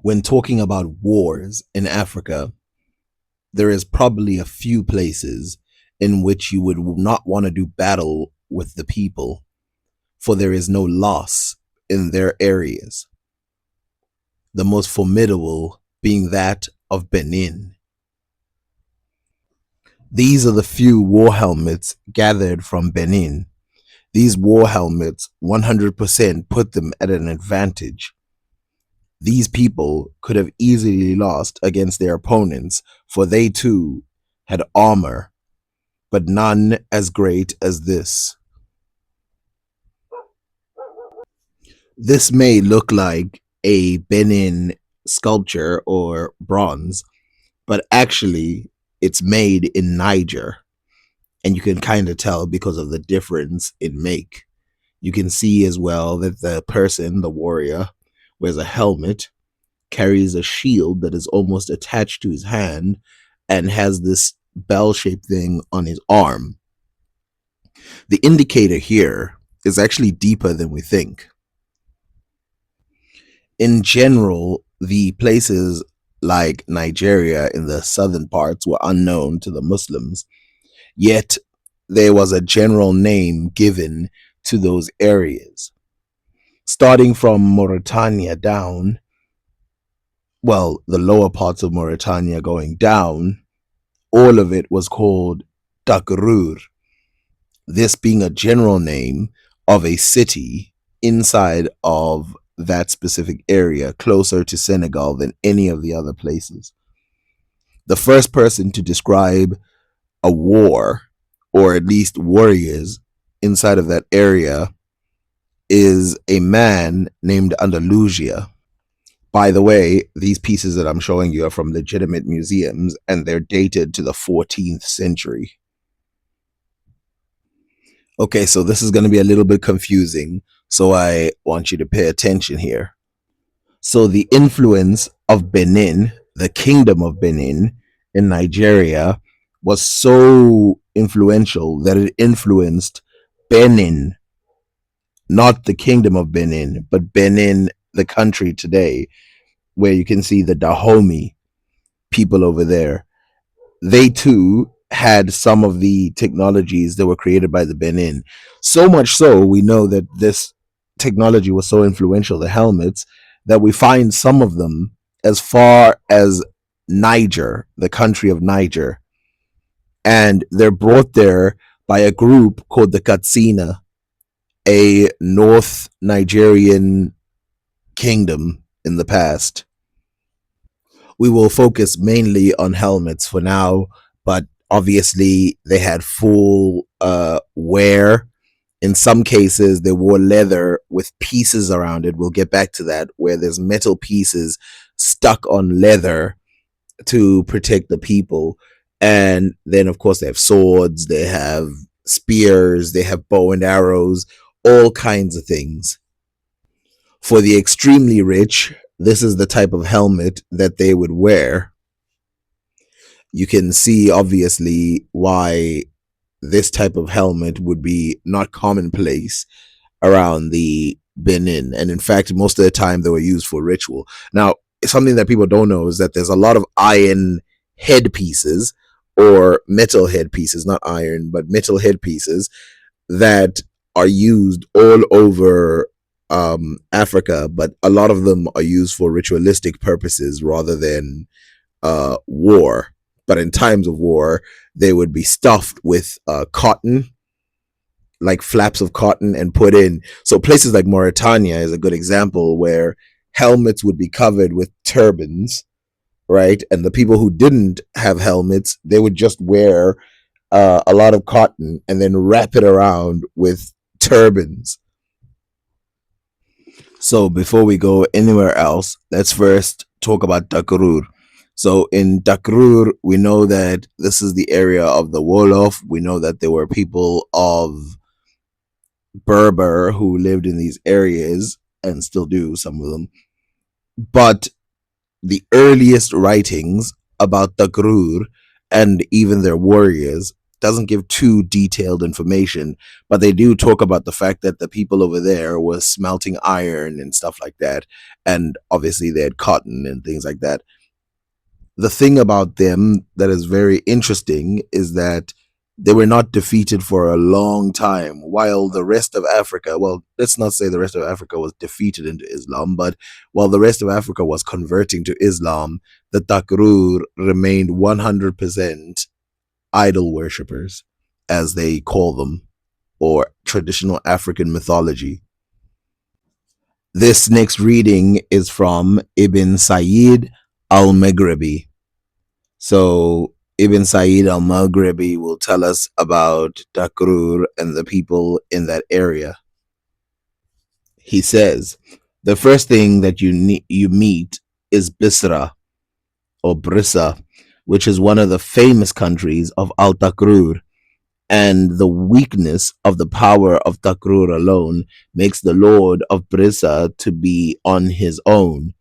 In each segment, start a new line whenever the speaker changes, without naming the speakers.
When talking about wars in Africa, there is probably a few places in which you would not want to do battle with the people, for there is no loss in their areas. The most formidable being that of Benin. These are the few war helmets gathered from Benin. These war helmets 100% put them at an advantage. These people could have easily lost against their opponents, for they too had armor, but none as great as this. This may look like a Benin sculpture or bronze, but actually it's made in Niger. And you can kind of tell because of the difference in make. You can see as well that the person, the warrior, wears a helmet, carries a shield that is almost attached to his hand, and has this bell shaped thing on his arm. The indicator here is actually deeper than we think. In general, the places like Nigeria in the southern parts were unknown to the Muslims, yet there was a general name given to those areas. Starting from Mauritania down, well, the lower parts of Mauritania going down, all of it was called Dakarur, this being a general name of a city inside of that specific area, closer to Senegal than any of the other places. The first person to describe a war, or at least warriors, inside of that area is a man named Andalusia. By the way, these pieces that I'm showing you are from legitimate museums, and they're dated to the 14th century. Okay, so this is going to be a little bit confusing, so I want you to pay attention here. So the influence of Benin, the kingdom of Benin in Nigeria, was so influential that it influenced Benin, not the kingdom of Benin, but Benin, the country today, where you can see the Dahomey people over there. They too had some of the technologies that were created by the Benin. So much so, we know that this technology was so influential, the helmets, that we find some of them as far as Niger, the country of Niger. And they're brought there by a group called the Katsina, a North Nigerian kingdom in the past. We will focus mainly on helmets for now, but obviously they had full wear. In some cases, they wore leather with pieces around it. We'll get back to that, where there's metal pieces stuck on leather to protect the people. And then, of course, they have swords, they have spears, they have bow and arrows, all kinds of things. For the extremely rich, this is the type of helmet that they would wear. You can see, obviously, why this type of helmet would be not commonplace around the Benin. And in fact, most of the time they were used for ritual. Now, something that people don't know is that there's a lot of iron headpieces, or metal headpieces, not iron, but metal headpieces that are used all over Africa, but a lot of them are used for ritualistic purposes rather than war. But in times of war, they would be stuffed with cotton, like flaps of cotton, and put in. So places like Mauritania is a good example, where helmets would be covered with turbans, right? And the people who didn't have helmets, they would just wear a lot of cotton and then wrap it around with turbans. So before we go anywhere else, let's first talk about Dakarur. So in Dakarur, we know that this is the area of the Wolof. We know that there were people of Berber who lived in these areas, and still do, some of them. But the earliest writings about Dakarur, and even their warriors, doesn't give too detailed information, but they do talk about the fact that the people over there were smelting iron and stuff like that, and obviously they had cotton and things like that. The thing about them that is very interesting is that they were not defeated for a long time, while the rest of Africa, well, let's not say the rest of Africa was defeated into Islam, but while the rest of Africa was converting to Islam, the Takrur remained 100% idol worshippers, as they call them, or traditional African mythology. This next reading is from Ibn Sayyid al-Maghribi. So Ibn Sayyid al-Maghribi will tell us about Takrur and the people in that area. He says, the first thing that you meet is Bisra or Brissa, which is one of the famous countries of Al-Takrur, and the weakness of the power of Takrur alone makes the lord of Brissa to be on his own.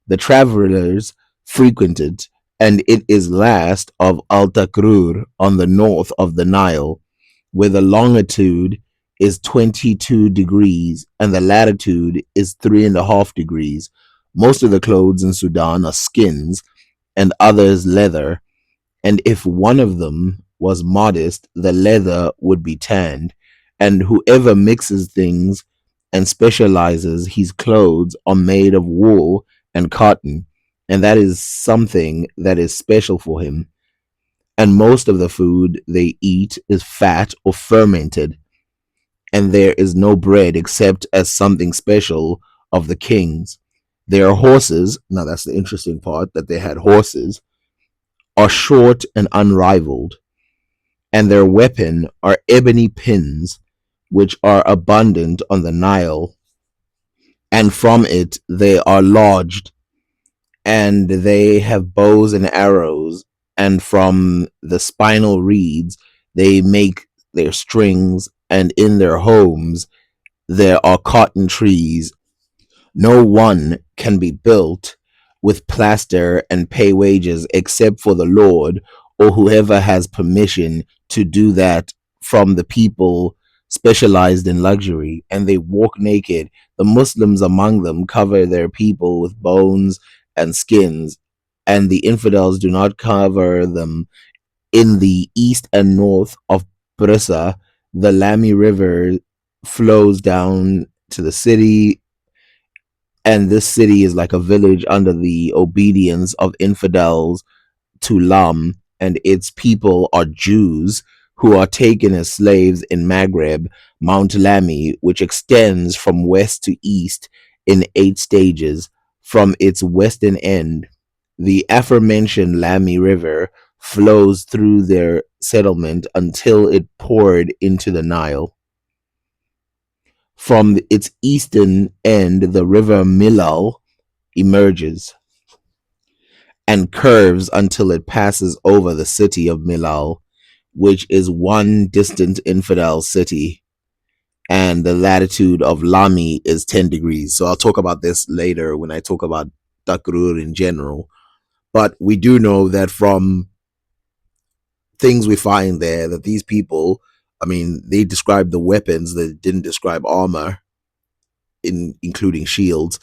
The travelers frequented, and it is last of Al Takrur on the north of the Nile, where the longitude is 22 degrees and the latitude is 3.5 degrees. Most of the clothes in Sudan are skins and others leather, and if one of them was modest, the leather would be tanned, and whoever mixes things and specializes, his clothes are made of wool and cotton, and that is something that is special for him. And most of the food they eat is fat or fermented, and there is no bread except as something special of the kings. Their horses, now that's the interesting part, that they had horses, are short and unrivaled, and their weapon are ebony pins, which are abundant on the Nile, and from it they are lodged, and they have bows and arrows, and from the spinal reeds they make their strings, and in their homes there are cotton trees. No one can be built with plaster and pay wages except for the Lord, or whoever has permission to do that from the people specialized in luxury, and they walk naked. The Muslims among them cover their people with bones and skins, and the infidels do not cover them. In the east and north of Brissa, the Lamy River flows down to the city, and this city is like a village under the obedience of infidels to Lam, and its people are Jews who are taken as slaves in Maghreb, Mount Lamy, which extends from west to east in 8 stages. From its western end, the aforementioned Lamy River flows through their settlement until it poured into the Nile. From its eastern end, the river Milal emerges and curves until it passes over the city of Milal, which is one distant infidel city, and the latitude of Lami is 10 degrees. So I'll talk about this later when I talk about Takrur in general. But we do know that from things we find there that these people, I mean, they describe the weapons, they didn't describe armor, including shields.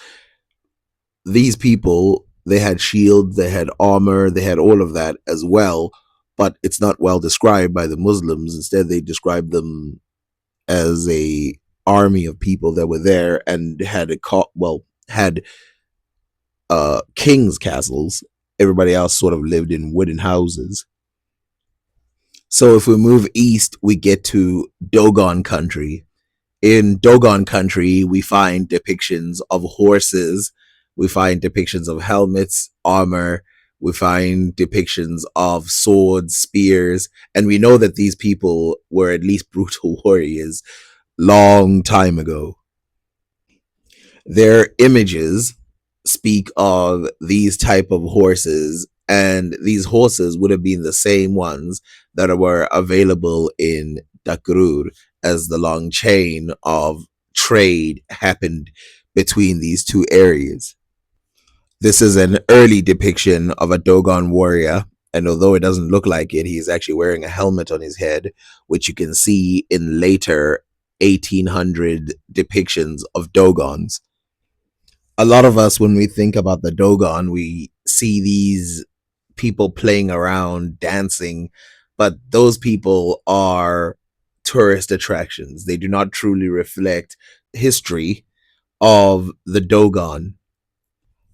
These people, they had shields, they had armor, they had all of that as well, but it's not well described by the Muslims. Instead, they describe them as a army of people that were there and had had king's castles. Everybody else sort of lived in wooden houses. So if we move east, we get to Dogon country. In Dogon country, we find depictions of horses, we find depictions of helmets, armor, we find depictions of swords, spears, and we know that these people were at least brutal warriors long time ago. Their images speak of these type of horses, and these horses would have been the same ones that were available in Takrur, as the long chain of trade happened between these two areas. This is an early depiction of a Dogon warrior, And although it doesn't look like it, he's actually wearing a helmet on his head, which you can see in later 1800 depictions of Dogons. A lot of us, when we think about the Dogon, we see these people playing around, dancing, but those people are tourist attractions. They do not truly reflect history of the Dogon.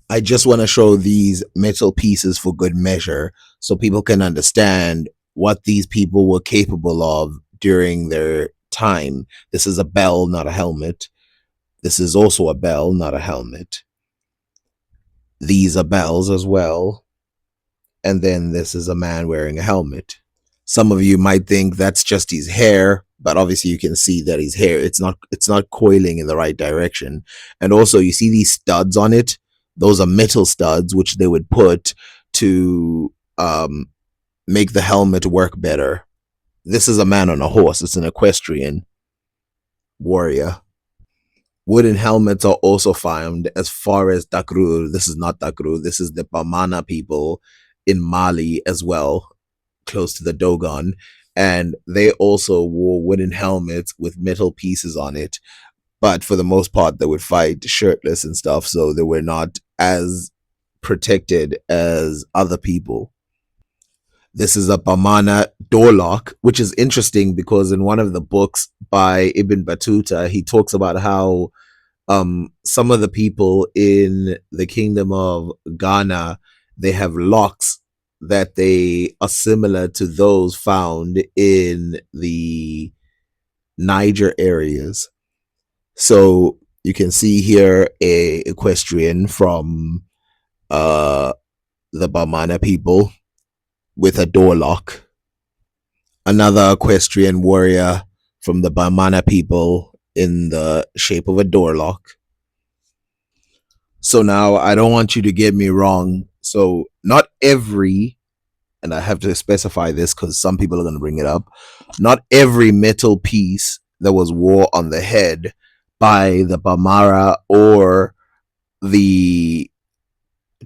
I just want to show these metal pieces for good measure so people can understand what these people were capable of during their time. This is a bell, not a helmet. This is also a bell, not a helmet. These are bells as well. And then this is a man wearing a helmet. Some of you might think that's just his hair, but obviously you can see that his hair, it's not coiling in the right direction. And also you see these studs on it. Those are metal studs which they would put to make the helmet work better. This is a man on a horse. It's an equestrian warrior. Wooden helmets are also found as far as Takrur. This is not Takrur. This is the Bamana people in Mali as well, close to the Dogon. And they also wore wooden helmets with metal pieces on it. But for the most part, they would fight shirtless and stuff. So they were not as protected as other people. This is a Bamana door lock, which is interesting because in one of the books by Ibn Battuta, he talks about how some of the people in the kingdom of Ghana, they have locks that they are similar to those found in the Niger areas. So you can see here a equestrian from the Bamana people with a door lock. Another equestrian warrior from the Bamana people in the shape of a door lock. So now I don't want you to get me wrong. So not every, and I have to specify this because some people are going to bring it up, not every metal piece that was wore on the head by the Bamara or the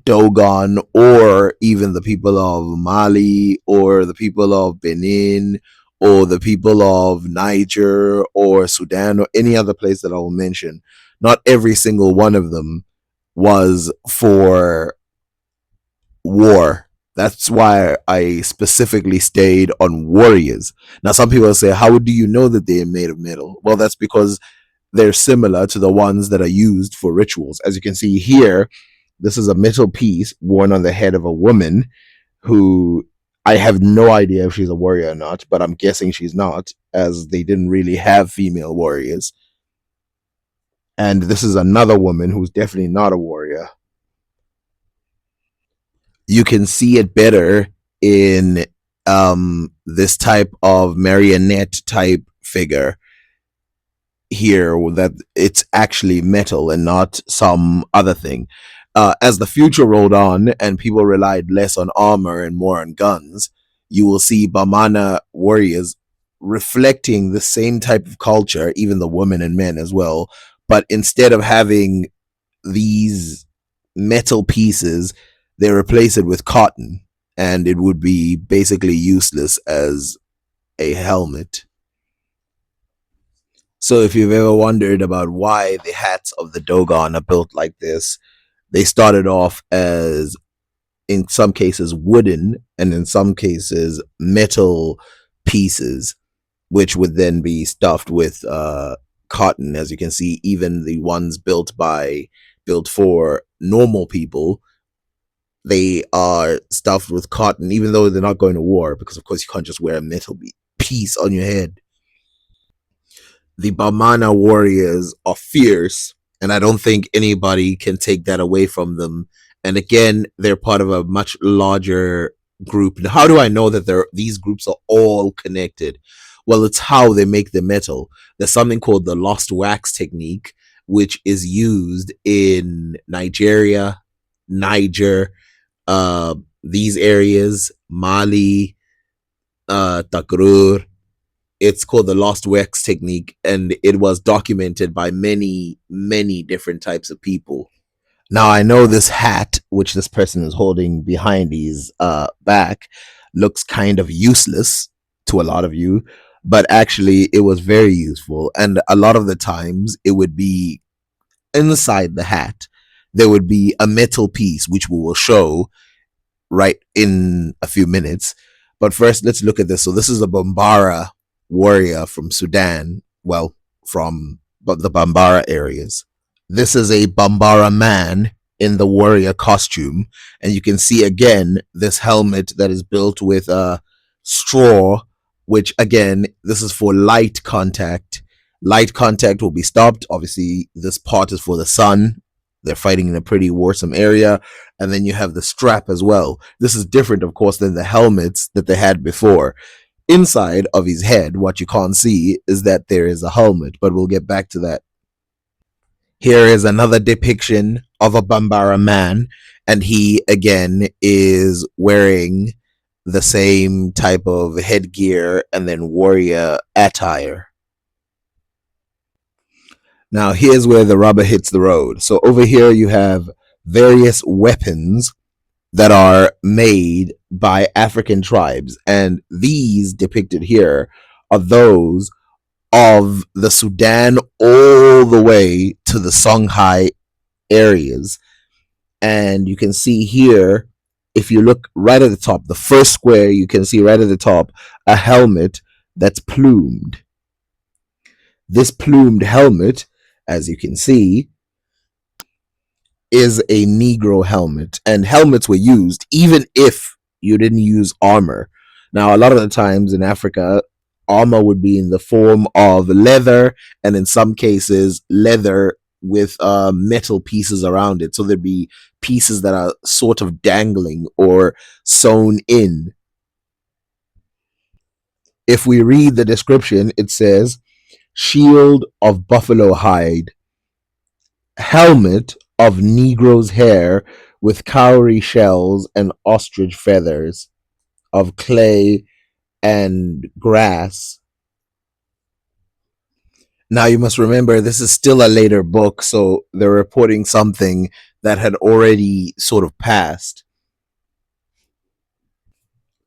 Dogon or even the people of Mali or the people of Benin or the people of Niger or Sudan or any other place that I will mention, not every single one of them was for war. That's why I specifically stayed on warriors. Now, some people say, how do you know that they are made of metal? Well, that's because they're similar to the ones that are used for rituals. As you can see here, this is a metal piece worn on the head of a woman who I have no idea if she's a warrior or not, but I'm guessing she's not, as they didn't really have female warriors. And this is another woman who's definitely not a warrior. You can see it better in this type of marionette type figure here, that it's actually metal and not some other thing. As the future rolled on and people relied less on armor and more on guns, you will see Bamana warriors reflecting the same type of culture, even the women and men as well. But instead of having these metal pieces, they replace it with cotton, and it would be basically useless as a helmet. So if you've ever wondered about why the hats of the Dogon are built like this, they started off as, in some cases, wooden and in some cases metal pieces, which would then be stuffed with cotton. As you can see, even the ones built for normal people, they are stuffed with cotton, even though they're not going to war, because of course you can't just wear a metal piece on your head. The Bamana warriors are fierce, and I don't think anybody can take that away from them. And again, they're part of a much larger group. Now, how do I know that these groups are all connected? Well, it's how they make the metal. There's something called the lost wax technique, which is used in Nigeria, Niger, these areas, Mali, Takrur. It's called the lost wax technique, and it was documented by many different types of people. Now I know this hat, which this person is holding behind his back, looks kind of useless to a lot of you, but actually it was very useful. And a lot of the times it would be inside the hat, there would be a metal piece, which we will show right in a few minutes. But first, let's look at this. So this is a Bambara warrior from Sudan. Well, from the Bambara areas. This is a Bambara man in the warrior costume, and you can see again this helmet that is built with straw, which again, this is for light contact. Light contact will be stopped. Obviously, this part is for the sun. They're fighting in a pretty warsome area. And then you have the strap as well. This is different, of course, than the helmets that they had before. Inside of his head, what you can't see is that there is a helmet, but we'll get back to that. Here is another depiction of a Bambara man, and he again is wearing the same type of headgear and then warrior attire. Now, here's where the rubber hits the road. So, over here, you have various weapons that are made by African tribes, and these depicted here are those of the Sudan all the way to the Songhai areas. And you can see here, if you look right at the top, the first square, you can see right at the top a helmet that's plumed. This plumed helmet, as you can see, is a Negro helmet, and helmets were used even if you didn't use armor. Now, a lot of the times in Africa, armor would be in the form of leather, and in some cases, leather with metal pieces around it. So there'd be pieces that are sort of dangling or sewn in. If we read the description, it says shield of buffalo hide, helmet of Negro's hair with cowrie shells and ostrich feathers, of clay and grass. Now, you must remember, this is still a later book, so they're reporting something that had already sort of passed.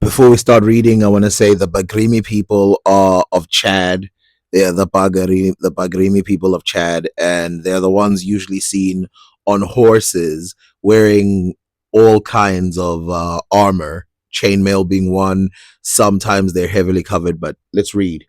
Before we start reading, I want to say the Bagrimi people are of Chad. They are the Bagrimi people of Chad, and they're the ones usually seen on horses wearing all kinds of armor, chainmail being one. Sometimes they're heavily covered, but let's read.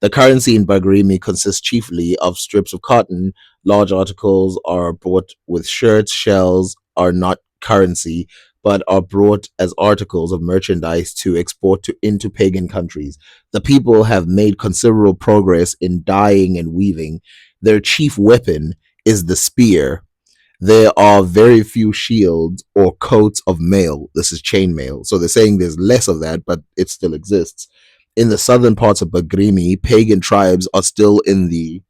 The currency in Bagrimi consists chiefly of strips of cotton. Large articles are bought with shirts. Shells are not currency, but are brought as articles of merchandise to export into pagan countries. The people have made considerable progress in dyeing and weaving. Their chief weapon is the spear. There are very few shields or coats of mail. This is chainmail. So they're saying there's less of that, but it still exists. In the southern parts of Bagrimi, pagan tribes are still in the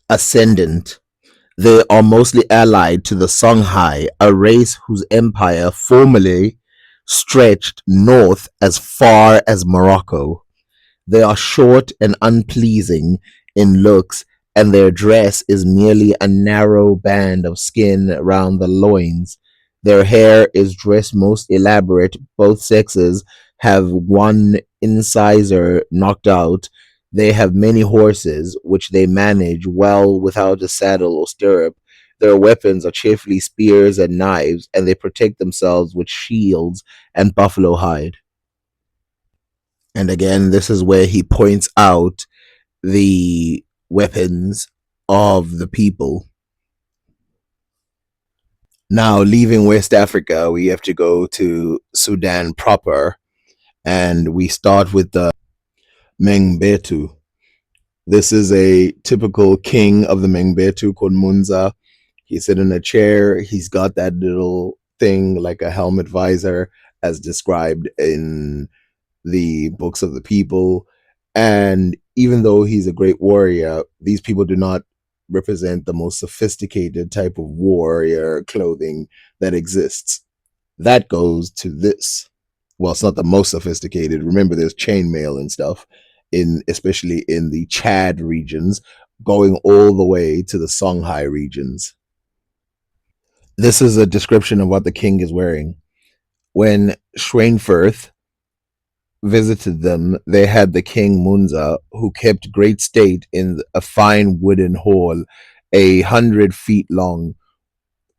ascendant. They are mostly allied to the Songhai, a race whose empire formerly stretched north as far as Morocco. They are short and unpleasing in looks, and their dress is merely a narrow band of skin around the loins. Their hair is dressed most elaborate. Both sexes have one incisor knocked out. They have many horses, which they manage well without a saddle or stirrup. Their weapons are chiefly spears and knives, and they protect themselves with shields and buffalo hide. And again, this is where he points out the weapons of the people. Now, leaving West Africa, we have to go to Sudan proper, and we start with the Mengbetu. This is a typical king of the Mengbetu called Munza. He's sitting in a chair. He's got that little thing like a helmet visor, as described in the books of the people. And even though he's a great warrior, these people do not represent the most sophisticated type of warrior clothing that exists. That goes to this. Well, it's not the most sophisticated. Remember, there's chainmail and stuff in, especially in the Chad regions, going all the way to the Songhai regions. This is a description of what the king is wearing. When Schweinfurth visited them, they had the king Munza, who kept great state in a fine wooden hall, 100 feet long,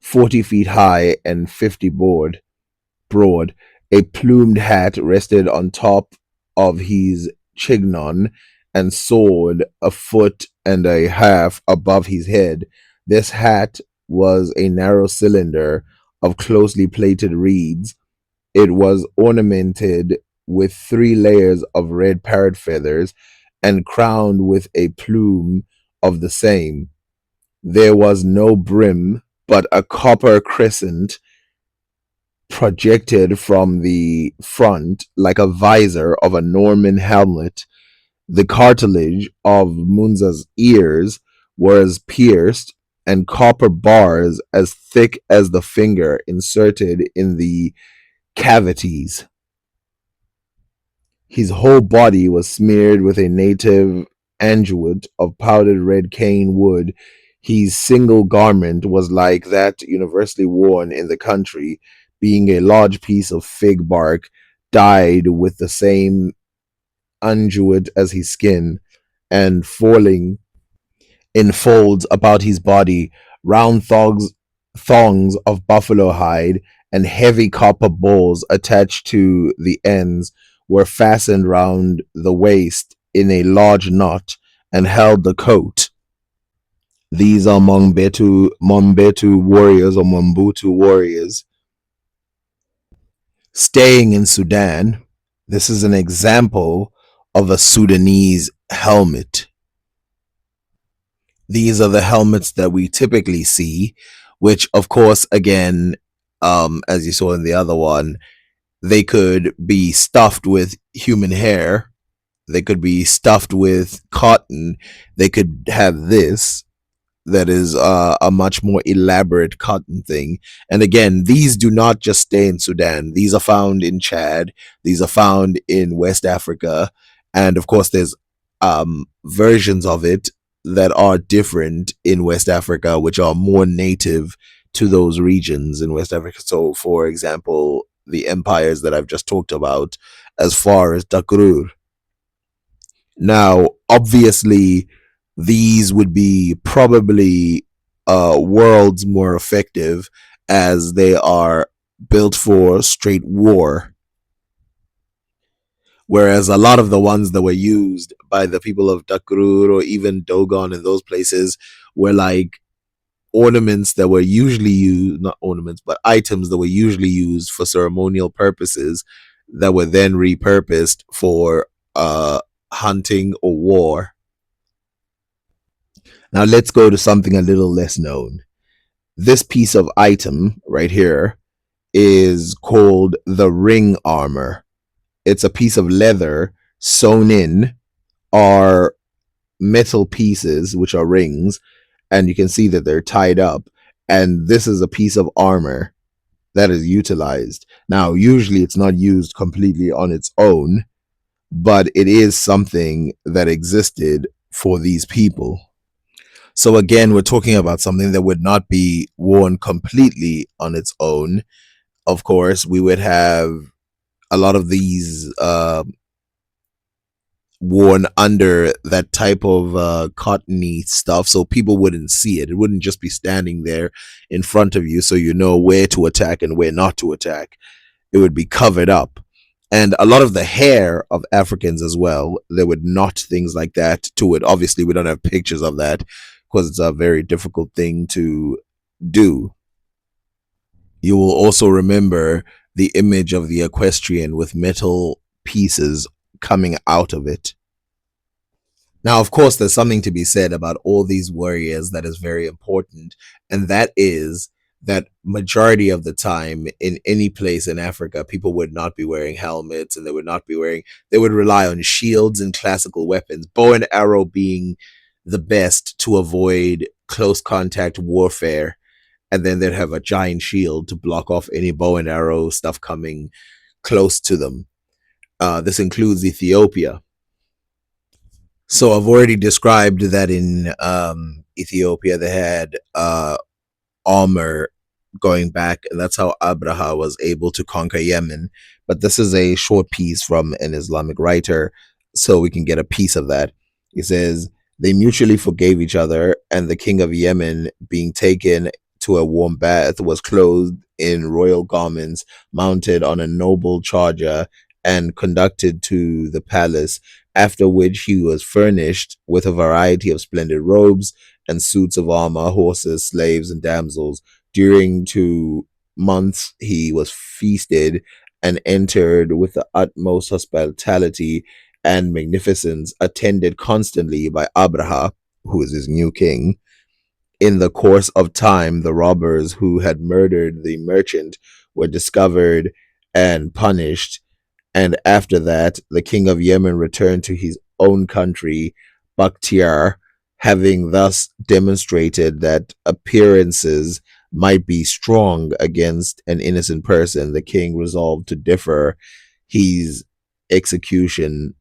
40 feet high, and 50 broad. A plumed hat rested on top of his chignon, and sword 1.5 feet above his head. This hat was a narrow cylinder of closely plated reeds. It was ornamented with 3 layers of red parrot feathers and crowned with a plume of the same. There was no brim, but a copper crescent projected from the front like a visor of a Norman helmet. The cartilage of Munza's ears was pierced, and copper bars as thick as the finger inserted in the cavities. His whole body was smeared with a native anduit of powdered red cane wood. His single garment was like that universally worn in the country, being a large piece of fig bark dyed with the same unguent as his skin, and falling in folds about his body, round thongs of buffalo hide and heavy copper balls attached to the ends were fastened round the waist in a large knot and held the coat. These are Mombetu warriors or Mombutu warriors staying in Sudan. This is an example of a Sudanese helmet. These are the helmets that we typically see, which, of course, again, as you saw in the other one, they could be stuffed with human hair. They could be stuffed with cotton. They could have this that is a much more elaborate cotton thing. And again, these do not just stay in Sudan. These are found in Chad. These are found in West Africa. And of course, there's versions of it that are different in West Africa, which are more native to those regions in West Africa. So, for example, the empires that I've just talked about, as far as Dakrur. Now, obviously, these would be probably worlds more effective as they are built for straight war. Whereas a lot of the ones that were used by the people of Dakrur or even Dogon and those places were like ornaments that were usually used, not ornaments, but items that were usually used for ceremonial purposes that were then repurposed for hunting or war. Now let's go to something a little less known. This piece of item right here is called the ring armor. It's a piece of leather sewn in are metal pieces, which are rings, and you can see that they're tied up. And this is a piece of armor that is utilized. Now, usually it's not used completely on its own, but it is something that existed for these people. So again, we're talking about something that would not be worn completely on its own. Of course, we would have a lot of these worn under that type of cottony stuff, so people wouldn't see it. It wouldn't just be standing there in front of you so you know where to attack and where not to attack. It would be covered up. And a lot of the hair of Africans as well, they would knot things like that to it. Obviously, we don't have pictures of that because it's a very difficult thing to do. You will also remember the image of the equestrian with metal pieces coming out of it. Now, of course, there's something to be said about all these warriors that is very important, and that is that majority of the time in any place in Africa, people would not be wearing helmets and they would rely on shields and classical weapons, bow and arrow being the best to avoid close contact warfare. And then they'd have a giant shield to block off any bow and arrow stuff coming close to them. This includes Ethiopia. So I've already described that in Ethiopia they had armor going back, and that's how Abraha was able to conquer Yemen. But this is a short piece from an Islamic writer, so we can get a piece of that. He says, they mutually forgave each other, and the king of Yemen, being taken to a warm bath, was clothed in royal garments, mounted on a noble charger, and conducted to the palace, after which he was furnished with a variety of splendid robes and suits of armor, horses, slaves, and damsels. During 2 months he was feasted and entered with the utmost hospitality and magnificence, attended constantly by Abraha, who is his new king. In the course of time, the robbers who had murdered the merchant were discovered and punished, and after that, the king of Yemen returned to his own country, Bakhtiar, having thus demonstrated that appearances might be strong against an innocent person. The king resolved to defer his execution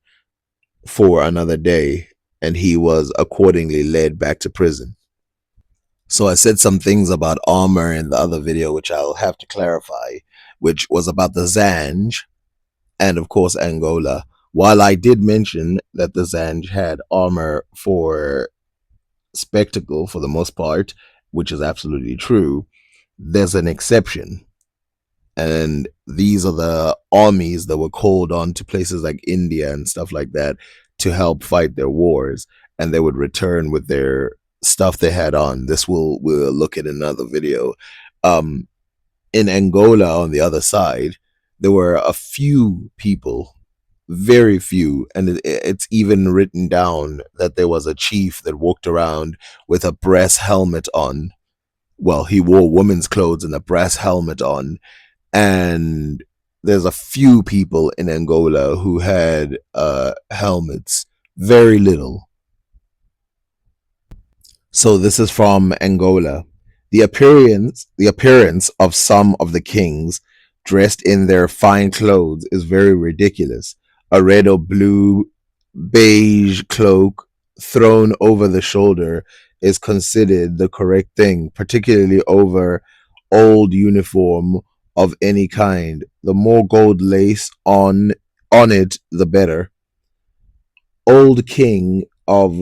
for another day, and he was accordingly led back to prison. So I said some things about armor in the other video, which I'll have to clarify, which was about the Zanj and of course Angola. While I did mention that the Zanj had armor for spectacle for the most part, which is absolutely true, there's an exception. And these are the armies that were called on to places like India and stuff like that to help fight their wars, and they would return with their stuff they had on. This we'll look at another video. Um, in Angola, on the other side, there were a few people, very few, and it's even written down that there was a chief that walked around with a brass helmet on. Well, he wore women's clothes and a brass helmet on, and there's a few people in Angola who had helmets, very little. So this is from Angola. The appearance of some of the kings dressed in their fine clothes is very ridiculous. A red or blue beige cloak thrown over the shoulder is considered the correct thing, particularly over old uniform of any kind. The more gold lace on it, the better. Old king of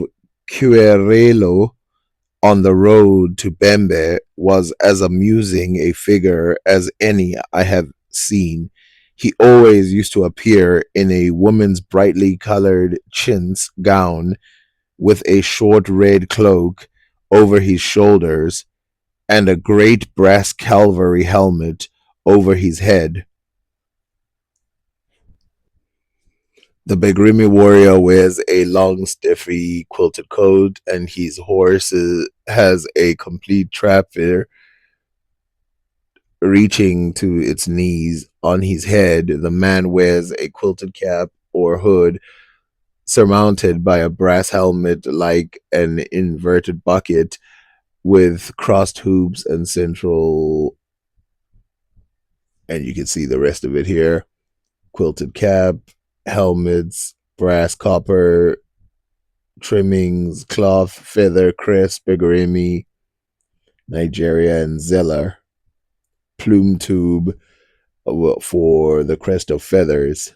Querelo on the road to Bembe was as amusing a figure as any I have seen. He always used to appear in a woman's brightly colored chintz gown with a short red cloak over his shoulders and a great brass cavalry helmet over his head. The Begrimi warrior wears a long, stiffy quilted coat, and his horse has a complete trapper reaching to its knees. On his head, the man wears a quilted cap or hood surmounted by a brass helmet like an inverted bucket with crossed hoops and central. And you can see the rest of it here: quilted cap, helmets, brass, copper trimmings, cloth, feather, crest, Begrimi, Nigeria, and Zeller, plume tube for the crest of feathers.